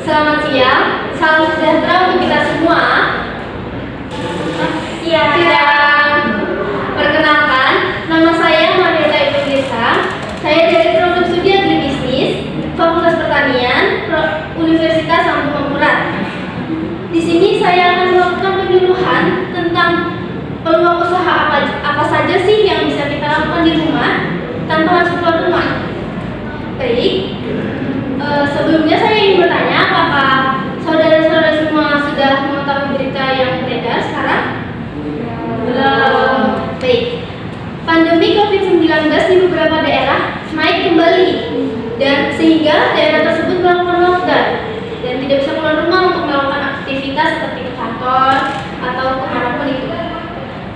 Selamat siang, salam sejahtera untuk kita semua. Siang. Perkenalkan, nama saya Marieta Ibrisa. Saya dari Program Studi Agribisnis, Fakultas Pertanian, Universitas Lampung Mangkurat. Di sini saya akan melakukan penyuluhan tentang peluang usaha apa saja sih yang bisa kita lakukan di rumah tanpa harus keluar rumah. Baik. Sebelumnya saya ingin bertanya, apakah saudara-saudara semua sudah mengetahui berita yang beredar sekarang? Belum. Baik. Pandemi COVID-19 di beberapa daerah naik kembali, dan sehingga daerah tersebut melakukan lockdown dan tidak bisa keluar rumah untuk melakukan aktivitas seperti ke kantor atau kemanapun itu.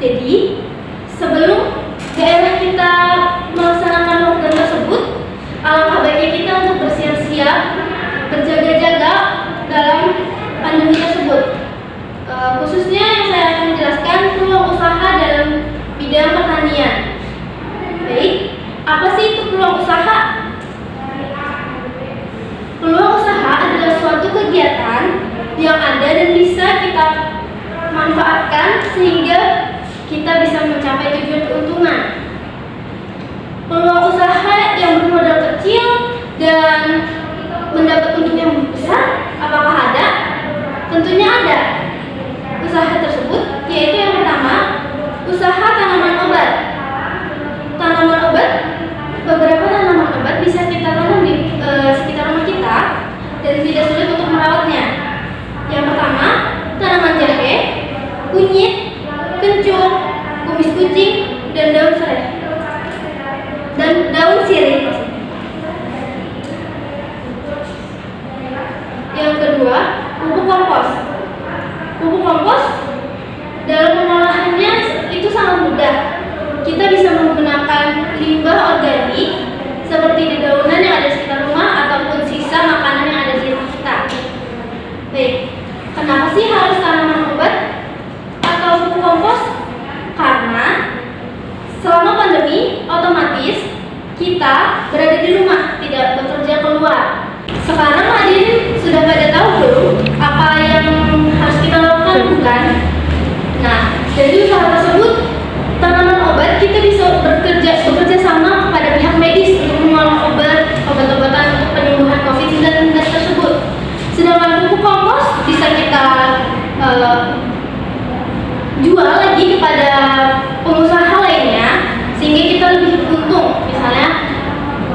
Jadi, sebelum daerah kita melaksanakan lockdown tersebut, alangkah baiknya kita untuk bersiap-siap, berjaga-jaga dalam pandemi tersebut. Khususnya yang saya akan menjelaskan peluang usaha dalam bidang pertanian. Baik, apa sih itu peluang usaha? Peluang usaha adalah suatu kegiatan yang ada dan bisa kita manfaatkan sehingga kita bisa mencapai tujuan keuntungan. Peluang usaha yang bermodal kecil dan mendapat untung yang besar, apakah ada? Tentunya ada. Usaha tersebut yaitu yang pertama, usaha tanaman obat. Tanaman obat, beberapa tanaman obat bisa kita tanam di sekitar rumah kita dan tidak sulit untuk merawatnya. Yang pertama, tanaman jahe, kunyit, kencur, kumis kucing, dan daun serai. Dan daun sirih. Yang kedua, pupuk kompos. Pupuk kompos dalam pengolahannya itu sangat mudah. Kita bisa menggunakan limbah organik seperti dedaunan yang ada di sekitar rumah ataupun sisa makanan yang ada di rumah kita. Baik, kenapa sih harus tanaman obat atau pupuk kompos? Karena selama pandemi, otomatis kita berada di rumah, tidak bekerja keluar. Sekarang hadirin sudah pada tahu belum apa yang harus kita lakukan, bukan? Nah, dari usaha tersebut, tanaman obat kita bisa bekerja sama kepada pihak medis untuk mengolah obat-obatan untuk penyembuhan COVID-19 tersebut. Sedangkan pupuk kompos bisa kita jual lagi kepada pengusaha lainnya sehingga kita lebih untung. Misalnya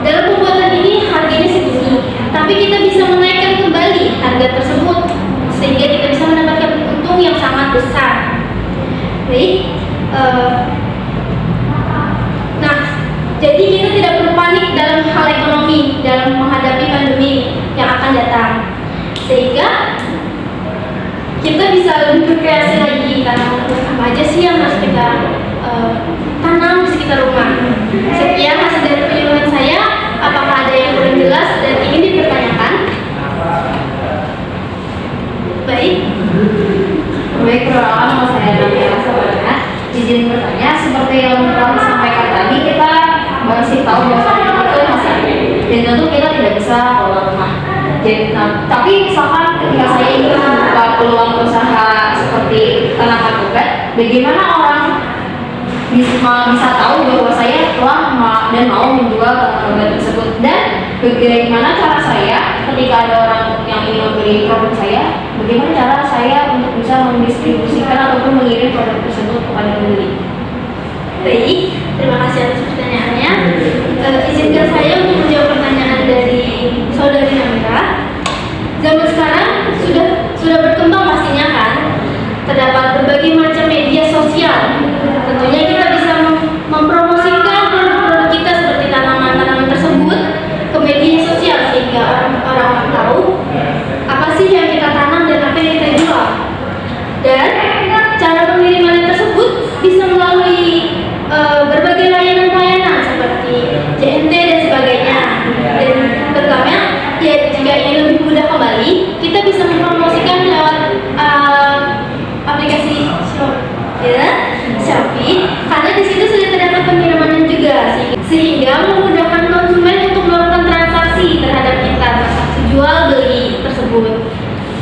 dalam pembuatan ini harganya segini, tapi kita bisa menaikkan kembali harga tersebut sehingga kita bisa mendapatkan untung yang sangat besar. Baik, nah, jadi kita tidak perlu panik dalam hal ekonomi dalam menghadapi pandemi yang akan datang, sehingga kita bisa lebih berkreasi lagi tanaman apa aja sih yang harus kita tanam di sekitar rumah. Sekian hasil dari penyuluhan saya. Apakah ada yang kurang jelas dan ingin dipertanyakan? Baik. Baik, perkenalkan nama saya Nadia Sabarana. Izin bertanya, seperti yang telah disampaikan tadi, kita masih tahu bahwa itu masih ada, dan tentu kita tidak bisa keluar rumah. Jadi, tapi misalkan ketika saya ingin membuka peluang usaha seperti tanaman obat, bagaimana orang bisa tahu bahwa saya telah dan mau menjual tanaman obat tersebut, dan bagaimana cara saya ketika ada orang yang ingin membeli produk saya, bagaimana cara saya untuk bisa mendistribusikan ataupun mengirim produk tersebut kepada pembeli? Baik, terima kasih atas pertanyaannya. Izinkan saya untuk menjawab pertanyaan dari saudari Namira. Zaman sekarang sudah berkembang pastinya kan, terdapat berbagai macam media sosial. Tentunya kita bisa mempromosikan produk-produk kita seperti tanaman-tanaman tersebut ke media sosial sehingga orang-orang tahu apa sih yang kita tanam dan apa yang kita jual. Dan cara pengiriman tersebut bisa melalui berbagai layanan seperti JNT dan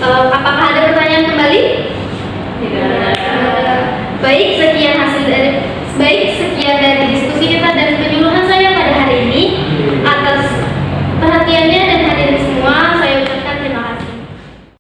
Apakah ada pertanyaan kembali? Tidak ada. Baik, sekian